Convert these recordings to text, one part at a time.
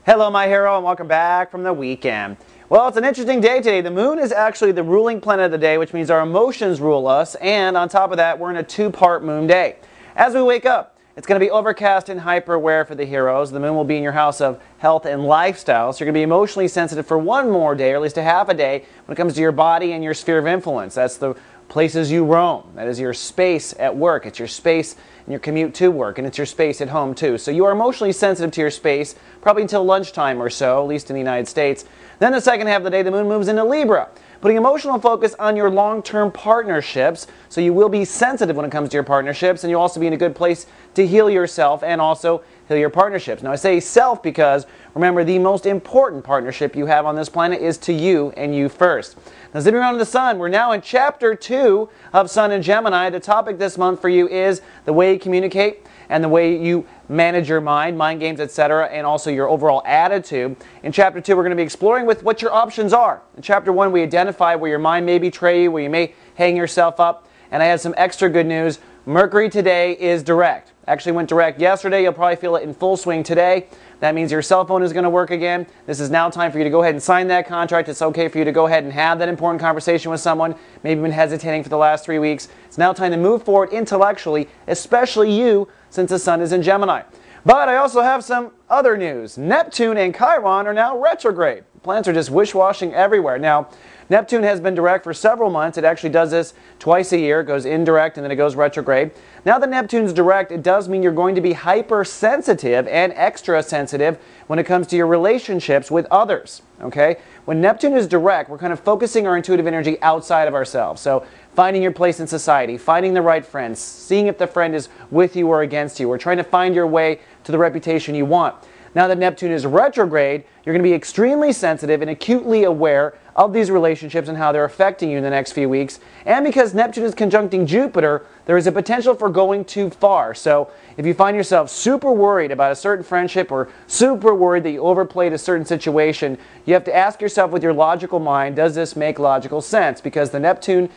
Hello, my hero, and welcome back from the weekend. Well, it's an interesting day today. The moon is actually the ruling planet of the day, which means our emotions rule us, and on top of that, we're in a two-part moon day. As we wake up, it's going to be overcast and hyper-aware for the heroes. The moon will be in your house of health and lifestyle, so you're going to be emotionally sensitive for one more day, or at least a half a day, when it comes to your body and your sphere of influence. That's the places you roam. That is your space at work. It's your space in your commute to work, and it's your space at home too. So you are emotionally sensitive to your space, probably until lunchtime or so, at least in the United States. Then the second half of the day, the moon moves into Libra, putting emotional focus on your long-term partnerships. So you will be sensitive when it comes to your partnerships, and you'll also be in a good place to heal yourself and also heal your partnerships. Now I say self because, remember, the most important partnership you have on this planet is to you and you first. Now zipping around to the sun, we're now in Chapter 2 of Sun in Gemini. The topic this month for you is the way you communicate and the way you manage your mind games, etc., and also your overall attitude. In Chapter 2, we're going to be exploring with what your options are. In Chapter 1, we identify where your mind may betray you, where you may hang yourself up, and I have some extra good news. Mercury today is direct. Actually went direct yesterday. You'll probably feel it in full swing today. That means your cell phone is going to work again. This is now time for you to go ahead and sign that contract. It's okay for you to go ahead and have that important conversation with someone. Maybe you've been hesitating for the last 3 weeks. It's now time to move forward intellectually, especially you, since the sun is in Gemini. But I also have some other news. Neptune and Chiron are now retrograde. Planets are just wish-washing everywhere. Now, Neptune has been direct for several months. It actually does this twice a year. It goes indirect and then it goes retrograde. Now that Neptune's direct, it does mean you're going to be hypersensitive and extra sensitive when it comes to your relationships with others. Okay? When Neptune is direct, we're kind of focusing our intuitive energy outside of ourselves. So finding your place in society, finding the right friends, seeing if the friend is with you or against you, or trying to find your way to the reputation you want. Now that Neptune is retrograde, you're going to be extremely sensitive and acutely aware of these relationships and how they're affecting you in the next few weeks. And because Neptune is conjuncting Jupiter, there is a potential for going too far. So if you find yourself super worried about a certain friendship or super worried that you overplayed a certain situation, you have to ask yourself with your logical mind, does this make logical sense? Because the Neptune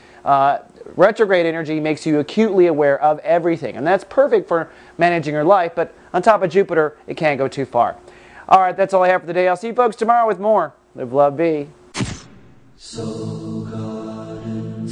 retrograde energy makes you acutely aware of everything. And that's perfect for managing your life, but on top of Jupiter, it can't go too far. All right, that's all I have for today. I'll see you folks tomorrow with more. Live, love, be. So God and